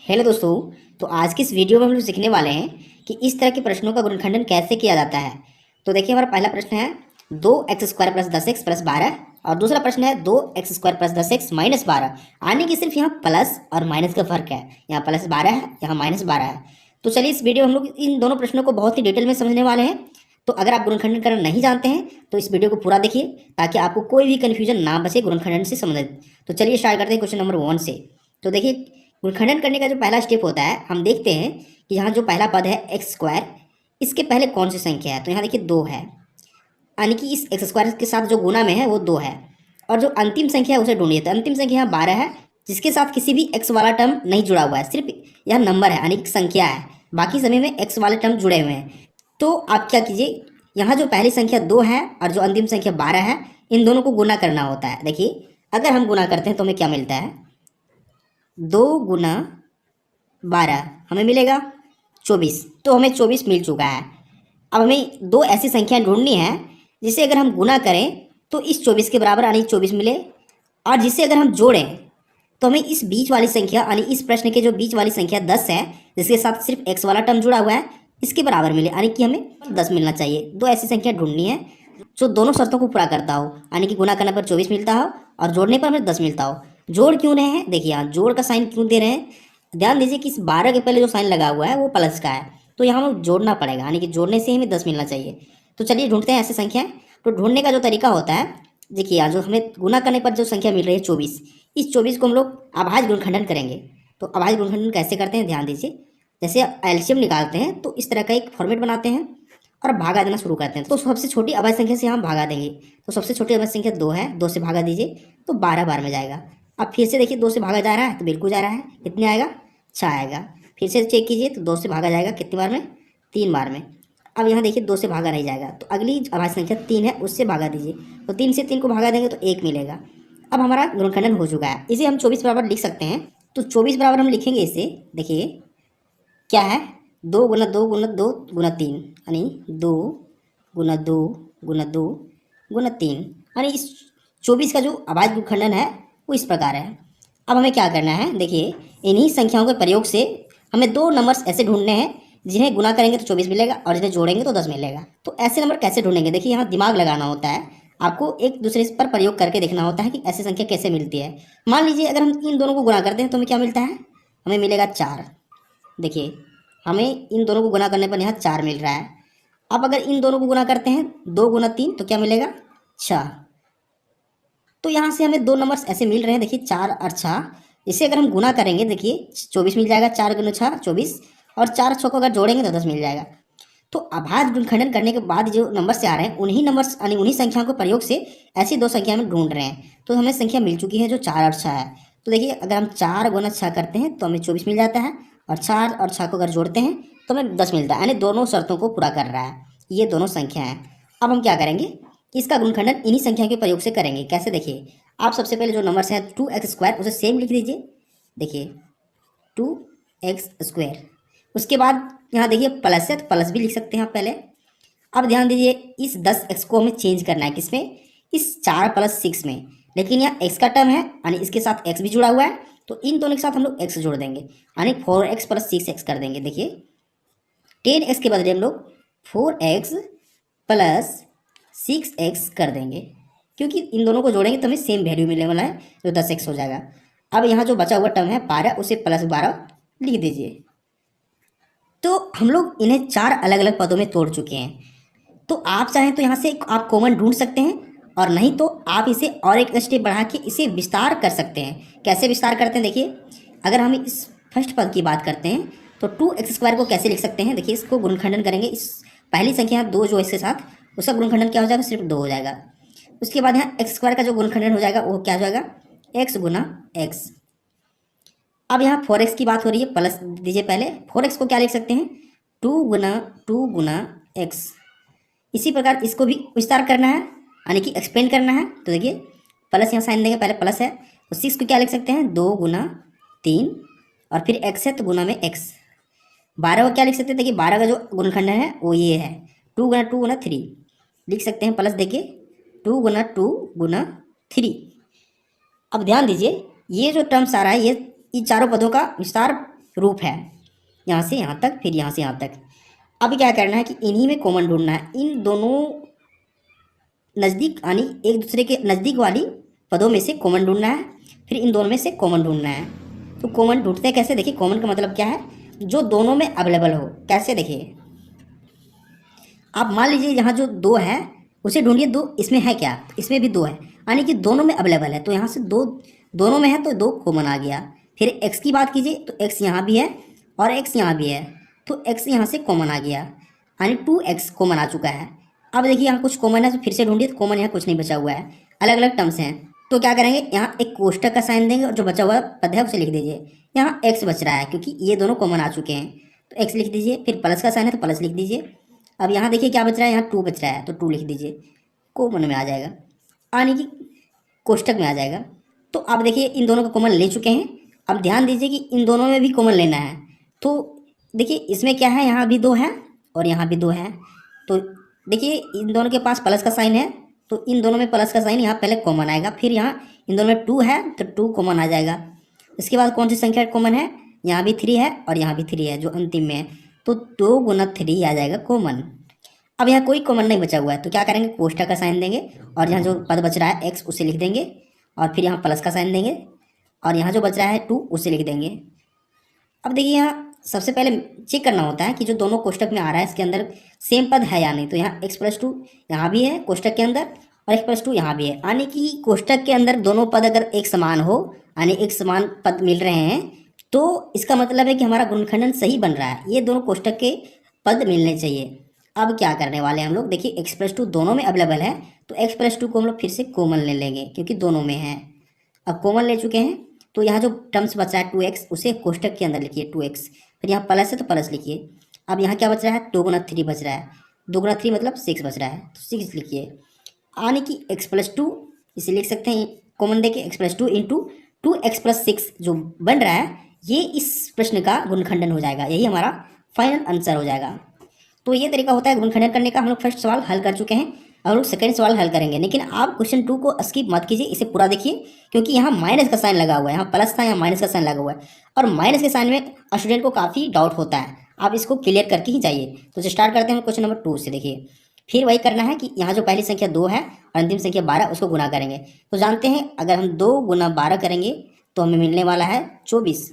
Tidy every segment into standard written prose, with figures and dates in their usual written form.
Hello दोस्तों। तो आज की इस वीडियो में हम लोग सीखने वाले हैं कि इस तरह के प्रश्नों का गुणनखंडन कैसे किया जाता है। तो देखिए, हमारा पहला प्रश्न है 2x² प्लस 10x प्लस 12 और दूसरा प्रश्न है 2x² प्लस 10x माइनस 12। यानी कि सिर्फ यहाँ प्लस और माइनस का फर्क है, यहाँ प्लस 12 है, यहाँ माइनस 12 है। तो चलिए इस वीडियो में हम लोग इन दोनों प्रश्नों को बहुत ही डिटेल में समझने वाले हैं। तो अगर आप गुणनखंडन करना नहीं जानते हैं तो इस वीडियो को पूरा देखिए ताकि आपको कोई भी कन्फ्यूजन ना बचे गुणनखंडन से संबंधित। तो चलिए स्टार्ट करते हैं क्वेश्चन नंबर 1 से। तो देखिए, गुणनखंडन करने का जो पहला स्टेप होता है, हम देखते हैं कि यहाँ जो पहला पद है x², इसके पहले कौन सी संख्या है। तो यहाँ देखिए 2 है, यानी कि इस x² के साथ जो गुना में है वो 2 है। और जो अंतिम संख्या है उसे ढूंढिए। तो अंतिम संख्या यहाँ 12 है, जिसके साथ किसी भी x वाला टर्म नहीं जुड़ा हुआ है, सिर्फ यह नंबर है यानी कि संख्या है, बाकी समय में x वाले टर्म जुड़े हुए हैं। तो आप क्या कीजिए, यहाँ जो पहली संख्या 2 है और जो अंतिम संख्या 12 है, इन दोनों को गुना करना होता है। देखिए, अगर हम गुना करते हैं तो हमें क्या मिलता है, 2 गुना 12 हमें मिलेगा 24। तो हमें 24 मिल चुका है। अब हमें दो ऐसी संख्याएं ढूंढनी है जिसे अगर हम गुना करें तो इस 24 के बराबर यानी 24 मिले, और जिसे अगर हम जोड़ें तो हमें इस बीच वाली संख्या यानी इस प्रश्न के जो बीच वाली संख्या 10 है, जिसके साथ सिर्फ x वाला टर्म जुड़ा हुआ है, इसके बराबर मिले, यानी कि हमें 10 मिलना चाहिए। दो ऐसी संख्या ढूंढनी है जो दोनों शर्तों को पूरा करता हो, यानी कि गुना करने पर 24 मिलता हो और जोड़ने पर हमें 10 मिलता हो। जोड़ क्यों रहे हैं, देखिए यहाँ जोड़ का साइन क्यों दे रहे हैं, ध्यान दीजिए कि इस 12 के पहले जो साइन लगा हुआ है वो प्लस का है, तो यहाँ हमें जोड़ना पड़ेगा, यानी कि जोड़ने से हमें 10 मिलना चाहिए। तो चलिए ढूंढते हैं ऐसी संख्याएं। तो ढूंढने का जो तरीका होता है, देखिए यहाँ जो हमें गुना करने पर जो संख्या मिल रही है 24, इस 24 को हम लोग अभाज्य गुणनखंडन करेंगे। तो अभाज्य गुणनखंडन कैसे करते हैं, ध्यान दीजिए। जैसे एलसीएम निकालते हैं तो इस तरह का एक फॉर्मेट बनाते हैं और भागा देना शुरू करते हैं। तो सबसे छोटी अभाज्य संख्या से हम भागा देंगे। तो सबसे छोटी अभाज्य संख्या 2 है, 2 से भागा दीजिए तो 12 बार में जाएगा। अब फिर से देखिए 2 से भागा जा रहा है तो बिल्कुल जा रहा है, कितने आएगा, 6 आएगा। फिर से चेक कीजिए तो 2 से भागा जाएगा कितनी बार में, 3 बार में। अब यहाँ देखिए 2 से भागा नहीं जाएगा, तो अगली अभाज्य संख्या 3 है, उससे भागा दीजिए। तो 3 से 3 को भागा देंगे तो 1 मिलेगा। अब हमारा गुणनखंडन हो चुका है। इसे हम 24 बराबर लिख सकते हैं। तो 24 बराबर हम लिखेंगे इसे, देखिए क्या है, 2 गुना 2 गुना 2 गुना 3, यानी 2 गुना 2 गुना 2 गुना 3, यानी इस 24 का जो अभाज्य गुणनखंडन है वो इस प्रकार है। अब हमें क्या करना है, देखिए इन्हीं संख्याओं के प्रयोग से हमें दो नंबर्स ऐसे ढूंढने हैं जिन्हें गुना करेंगे तो 24 मिलेगा और जिन्हें जोड़ेंगे तो 10 मिलेगा। तो ऐसे नंबर कैसे ढूंढेंगे, देखिए यहाँ दिमाग लगाना होता है, आपको एक दूसरे पर प्रयोग करके देखना होता है कि ऐसी संख्या कैसे मिलती है। मान लीजिए अगर हम इन दोनों को गुना करते हैं तो हमें क्या मिलता है, हमें मिलेगा 4। देखिए हमें इन दोनों को गुना करने पर यहाँ 4 मिल रहा है। अब अगर इन दोनों को गुना करते हैं 2 गुना 3 तो क्या मिलेगा, 6। तो यहाँ से हमें दो नंबर्स ऐसे मिल रहे हैं, देखिए 4 और 6। इसे अगर हम गुना करेंगे देखिए 24 मिल जाएगा, 4 गुना 6 24, और 4 6 को अगर जोड़ेंगे तो 10 मिल जाएगा। तो अभाज्य गुणनखंडन करने के बाद जो नंबर से आ रहे हैं उन्हीं नंबर्स यानी उन्हीं संख्याओं के प्रयोग से ऐसी दो संख्या में ढूंढ रहे हैं। तो हमें संख्या मिल चुकी है जो 4 और 6 है। तो देखिए अगर हम 4 गुना 6 करते हैं तो हमें 24 मिल जाता है, और 4 और 6 को अगर जोड़ते हैं तो हमें 10 मिलता है, यानी दोनों शर्तों को पूरा कर रहा है। ये दोनों संख्या हैं। अब हम क्या करेंगे, इसका गुणनखंडन इन्हीं संख्या के प्रयोग से करेंगे। कैसे, देखिए आप सबसे पहले जो नंबर्स हैं 2x² उसे सेम लिख दीजिए। देखिए 2x², उसके बाद यहाँ देखिए प्लस है तो प्लस भी लिख सकते हैं आप पहले। अब ध्यान दीजिए इस 10x को हमें चेंज करना है, किसमें, इस 4 + 6 में। लेकिन यहाँ x का टर्म है यानी इसके साथ x भी जुड़ा हुआ है, तो इन दोनों के साथ हम लोग x जोड़ देंगे, यानी 4x + 6x कर देंगे। देखिए 10x के बदले हम लोग 4x + 6x कर देंगे, क्योंकि इन दोनों को जोड़ेंगे तो हमें सेम वैल्यू मिलने वाला है जो 10x हो जाएगा। अब यहाँ जो बचा हुआ टर्म है 12, उसे +12 लिख दीजिए। तो हम लोग इन्हें 4 अलग अलग पदों में तोड़ चुके हैं। तो आप चाहें तो यहाँ से आप कॉमन ढूंढ सकते हैं, और नहीं तो आप इसे और एक स्टेप बढ़ा के इसे विस्तार कर सकते हैं। कैसे विस्तार करते हैं, देखिए अगर हम इस फर्स्ट पद की बात करते हैं तो 2x² को कैसे लिख सकते हैं, देखिए इसको गुणनखंडन करेंगे। इस पहली संख्या 2 जो इसके साथ, उसका गुणनखंडन क्या हो जाएगा, सिर्फ 2 हो जाएगा। उसके बाद यहाँ x² का जो गुणनखंडन हो जाएगा वो क्या हो जाएगा, x गुना x। अब यहाँ 4x की बात हो रही है, प्लस दीजिए पहले। 4x को क्या लिख सकते हैं, 2 गुना x। इसी प्रकार इसको भी विस्तार करना है, यानी कि एक्सपेंड करना है। तो देखिए प्लस यहाँ साइन देंगे, पहले प्लस है तो 6 को क्या लिख सकते हैं, 2 गुना 3, और फिर x है तो गुना में x। 12 को क्या लिख सकते हैं, देखिए 12 का जो गुणनखंडन है वो ये है, 2 गुना 3 लिख सकते हैं, प्लस देखिए 2 गुना 3। अब ध्यान दीजिए ये जो टर्म्स आ रहा है, ये इन चारों पदों का विस्तार रूप है, यहाँ से यहाँ तक, फिर यहाँ से यहाँ तक। अब क्या करना है कि इन्हीं में कॉमन ढूंढना है, इन दोनों नज़दीक यानी एक दूसरे के नज़दीक वाली पदों में से कॉमन ढूंढना है, फिर इन दोनों में से कॉमन ढूंढना है। तो कॉमन ढूंढते हैं कैसे, देखिए कॉमन का मतलब क्या है, जो दोनों में अवेलेबल हो। कैसे, देखिए आप मान लीजिए यहाँ जो दो है उसे ढूंढिए, दो इसमें है क्या, तो इसमें भी दो है, यानी कि दोनों में अवेलेबल है, तो यहाँ से दो दोनों में है तो दो कॉमन आ गया। फिर एक्स की बात कीजिए तो एक्स यहाँ भी है और एक्स यहाँ भी है, तो एक्स यहाँ से कॉमन आ गया, यानी 2x कॉमन आ चुका है। अब देखिए यहाँ कुछ कॉमन है तो फिर से ढूंढिए, तो कॉमन यहाँ कुछ नहीं बचा हुआ है, अलग अलग टर्म्स हैं। तो क्या करेंगे, यहाँ एक कोष्टक का साइन देंगे और जो बचा हुआ पद है उसे लिख दीजिए। यहाँ x बच रहा है क्योंकि ये दोनों कॉमन आ चुके हैं, तो x लिख दीजिए। फिर प्लस का साइन है तो प्लस लिख दीजिए। अब यहाँ देखिए क्या बच रहा है, यहाँ 2 बच रहा है तो 2 लिख दीजिए, कॉमन में आ जाएगा, यानी कि कोष्टक में आ जाएगा। तो अब देखिए इन दोनों को कॉमन ले चुके हैं। अब ध्यान दीजिए कि इन दोनों में भी कॉमन लेना है। तो देखिए इसमें क्या है, यहाँ भी 2 है और यहाँ भी 2 है, तो देखिए इन दोनों के पास प्लस का साइन है, तो इन दोनों में प्लस का साइन यहाँ पहले कॉमन आएगा, फिर यहाँ इन दोनों में 2 है तो 2 कॉमन आ जाएगा। इसके बाद कौन सी संख्या कॉमन है, यहाँ भी 3 है और यहाँ भी 3 है जो अंतिम में है, तो 2 गुना 3 आ जाएगा कॉमन। अब यहाँ कोई कॉमन नहीं बचा हुआ है, तो क्या करेंगे, कोष्टक का साइन देंगे और यहाँ जो पद बच रहा है x उसे लिख देंगे, और फिर यहाँ प्लस का साइन देंगे और यहाँ जो बच रहा है 2 उसे लिख देंगे। अब देखिए यहाँ सबसे पहले चेक करना होता है कि जो दोनों कोष्टक में आ रहा है इसके अंदर सेम पद है या नहीं। तो यहाँ x+2 यहाँ भी है कोष्टक के अंदर और x+2 यहाँ भी है, यानी कि कोष्टक के अंदर दोनों पद अगर एक समान हो, यानी एक समान पद मिल रहे हैं, तो इसका मतलब है कि हमारा गुणनखंडन सही बन रहा है, ये दोनों कोष्टक के पद मिलने चाहिए। अब क्या करने वाले हैं हम लोग, देखिए x+2 दोनों में अवेलेबल है, तो x+2 को हम लोग फिर से कॉमन ले लेंगे क्योंकि दोनों में है। अब कॉमन ले चुके हैं तो यहाँ जो टर्म्स बचा है 2x उसे कोष्टक के अंदर लिखिए 2x, फिर यहाँ प्लस है तो प्लस लिखिए। अब यहाँ क्या बच रहा है, 2 गुना 3 बच रहा है, 2 गुना 3 मतलब 6 बच रहा है, तो 6 लिखिए, यानी कि x+2 इसे लिख सकते हैं कॉमन देके x+2 इंटू 2x+6 जो बन रहा है, ये इस प्रश्न का गुणनखंडन हो जाएगा, यही हमारा फाइनल आंसर हो जाएगा। तो ये तरीका होता है गुणनखंडन करने का। हम लोग फर्स्ट सवाल हल कर चुके हैं, अब हम लोग सेकंड सवाल हल करेंगे, लेकिन आप क्वेश्चन 2 को स्किप मत कीजिए, इसे पूरा देखिए क्योंकि यहाँ माइनस का साइन लगा हुआ है, यहाँ प्लस था यहाँ माइनस का साइन लगा हुआ है, और माइनस के साइन में स्टूडेंट को काफ़ी डाउट होता है, आप इसको क्लियर करके ही जाइए। तो स्टार्ट करते हैं क्वेश्चन नंबर 2 से। देखिए फिर वही करना है कि यहाँ जो पहली संख्या 2 है और अंतिम संख्या 12 उसको गुना करेंगे। तो जानते हैं अगर हम 2 गुना 12 करेंगे तो हमें मिलने वाला है 24।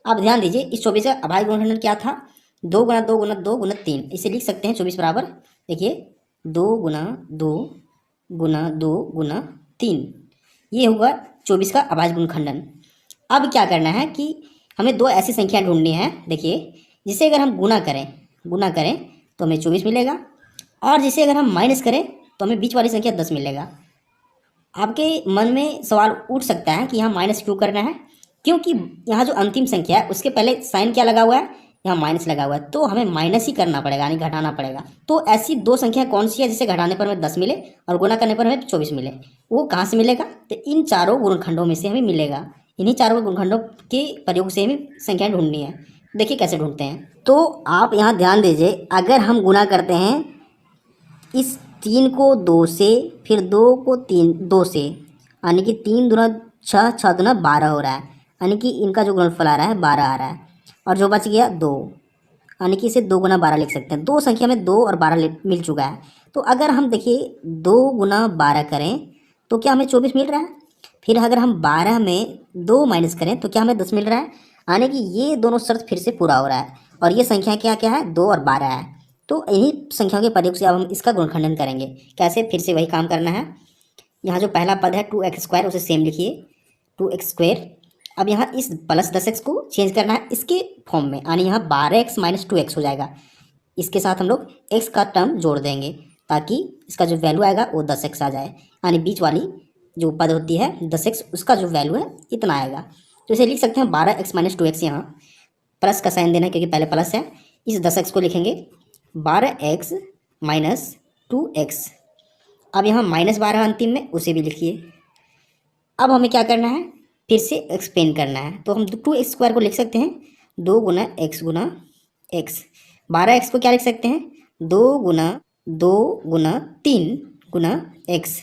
आप ध्यान दीजिए इस 24 का अभाज्य गुणनखंडन क्या था, 2 गुना 2 गुना 2 गुना 3, इसे लिख सकते हैं 24 बराबर, देखिए 2 गुना 2 गुना 2 गुना 3, ये होगा 24 का अभाज्य गुणनखंडन। अब क्या करना है कि हमें दो ऐसी संख्या ढूंढनी है, देखिए जिसे अगर हम गुना करें तो हमें 24 मिलेगा, और जिसे अगर हम माइनस करें तो हमें बीच वाली संख्या 10 मिलेगा। आपके मन में सवाल उठ सकता है कि यहाँ माइनस क्यों करना है, क्योंकि यहाँ जो अंतिम संख्या है उसके पहले साइन क्या लगा हुआ है, यहाँ माइनस लगा हुआ है, तो हमें माइनस ही करना पड़ेगा यानी घटाना पड़ेगा। तो ऐसी दो संख्या कौन सी है जिसे घटाने पर हमें 10 मिले और गुना करने पर हमें 24 मिले, वो कहाँ से मिलेगा, तो इन चारों गुणनखंडों में से हमें मिलेगा। इन्हीं चारों गुणनखंडों के प्रयोग से हमें संख्या ढूंढनी है। देखिए कैसे ढूंढते हैं, तो आप यहाँ ध्यान दीजिए, अगर हम गुना करते हैं इस 3 को 2 से, फिर 2 को 2 से, यानी कि 3 दूना 6, 6 दूना 12 हो रहा है, यानी कि इनका जो गुणनफल आ रहा है 12 आ रहा है, और जो बच गया 2, यानी कि इसे 2 गुना 12 लिख सकते हैं। दो संख्या में 2 और 12 मिल चुका है, तो अगर हम देखिए 2 गुना 12 करें तो क्या हमें 24 मिल रहा है, फिर अगर हम 12 में 2 माइनस करें तो क्या हमें 10 मिल रहा है, यानी कि ये दोनों शर्त फिर से पूरा हो रहा है, और ये संख्या क्या क्या है, 2 और 12 है। तो इन्हीं संख्याओं के प्रयोग से अब हम इसका गुणनखंडन करेंगे। कैसे, फिर से वही काम करना है। यहाँ जो पहला पद है 2x² उसे सेम लिखिए 2x²। अब यहाँ इस प्लस 10x को चेंज करना है इसके फॉर्म में, यानी यहाँ 12x माइनस 2x हो जाएगा। इसके साथ हम लोग x का टर्म जोड़ देंगे ताकि इसका जो वैल्यू आएगा वो 10x आ जाए, यानी बीच वाली जो पद होती है 10x उसका जो वैल्यू है इतना आएगा। तो इसे लिख सकते हैं 12x माइनस 2x, यहाँ प्लस का साइन देना है क्योंकि पहले प्लस है। इस 10x को लिखेंगे 12x माइनस 2x। अब यहाँ -12 अंतिम में उसे भी लिखिए। अब हमें क्या करना है, फिर से एक्सपेंड करना है, तो हम 2x² को लिख सकते हैं 2 गुना x गुना x। 12x को क्या लिख सकते हैं 2 गुना 3 गुना x।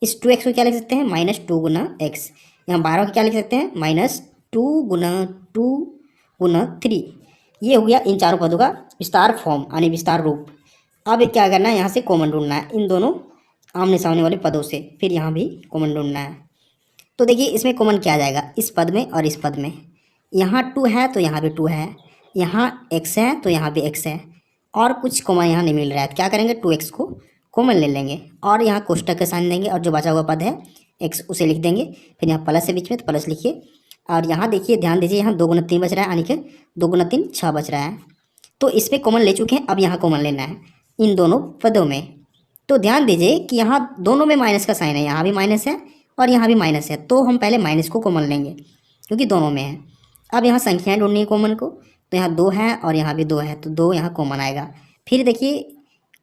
इस 2x को क्या लिख सकते हैं -2 गुना x। यहाँ 12 को क्या लिख सकते हैं -2 गुना 2 गुना 3। ये हो गया इन चारों पदों का विस्तार फॉर्म यानी विस्तार रूप। अब क्या करना है, यहाँ से कॉमन ढूंढना है इन दोनों आमने सामने वाले पदों से, फिर यहाँ भी कॉमन ढूंढना है। तो देखिए इसमें कॉमन क्या आ जाएगा, इस पद में और इस पद में। यहाँ 2 है तो यहाँ भी 2 है, यहाँ x है तो यहाँ भी x है, और कुछ कॉमन यहाँ नहीं मिल रहा है। क्या करेंगे, 2x को कॉमन ले लेंगे और यहाँ कोष्टक का साइन देंगे और जो बचा हुआ पद है x उसे लिख देंगे। फिर यहाँ प्लस है बीच में तो प्लस लिखिए। और यहाँ देखिए ध्यान दीजिए, यहाँ 2 गुना 3 बच रहा है, यानी कि 2 गुना 3 6 बच रहा है। तो इस पर कॉमन ले चुके हैं, अब यहाँ कॉमन लेना है इन दोनों पदों में। तो ध्यान दीजिए कि यहाँ दोनों में माइनस का साइन है, यहाँ भी माइनस है और यहाँ भी माइनस है, तो हम पहले माइनस को कॉमन लेंगे क्योंकि दोनों में है। अब यहाँ संख्याएं ढूंढनी है कॉमन को, तो यहाँ 2 है और यहाँ भी 2 है, तो 2 यहाँ कॉमन आएगा। फिर देखिए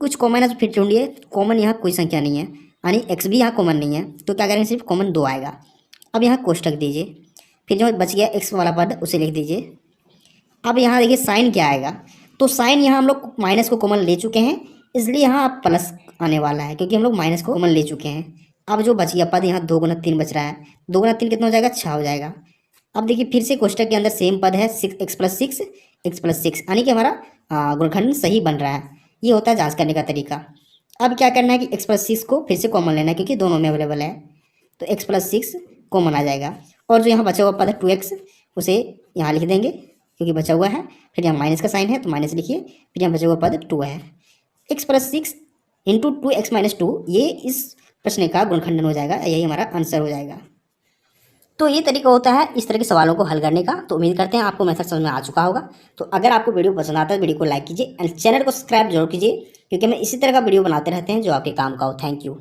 कुछ कॉमन है तो फिर ढूंढिए, कॉमन यहाँ कोई संख्या नहीं है, यानी x भी यहाँ कॉमन नहीं है, तो क्या करेंगे, सिर्फ कॉमन 2 आएगा। अब यहाँ कोष्टक दीजिए, फिर जो बच गया x वाला पद उसे लिख दीजिए। अब यहाँ देखिए साइन क्या आएगा, तो साइन यहाँ हम लोग माइनस को कॉमन ले चुके हैं, इसलिए यहाँ अब प्लस आने वाला है क्योंकि हम लोग माइनस को कॉमन ले चुके हैं। अब जो बच गया पद, यहाँ 2 गुना 3 बच रहा है, 2 गुना 3 कितना हो जाएगा, 6 हो जाएगा। अब देखिए फिर से कोष्टक के अंदर सेम पद है 6x + 6 x + 6, यानी कि हमारा गुणनखंड सही बन रहा है। ये होता है जांच करने का तरीका। अब क्या करना है कि x + 6 को फिर से कॉमन लेना है क्योंकि दोनों में अवेलेबल है, तो x + 6 कॉमन आ जाएगा। और जो यहाँ बचा हुआ पद है 2x उसे यहाँ लिख देंगे क्योंकि बचा हुआ है, फिर यहाँ माइनस का साइन है तो माइनस लिखिए, फिर यहाँ बचा हुआ पद 2 है। x + 6 × 2x - 2, ये इस प्रश्न का गुणनखंडन हो जाएगा, यही हमारा आंसर हो जाएगा। तो ये तरीका होता है इस तरह के सवालों को हल करने का। तो उम्मीद करते हैं आपको मेथड समझ में आ चुका होगा। तो अगर आपको वीडियो पसंद आता है वीडियो को लाइक कीजिए एंड चैनल को सब्सक्राइब जरूर कीजिए, क्योंकि मैं इसी तरह का वीडियो बनाते रहते हैं जो आपके काम का हो। Thank you.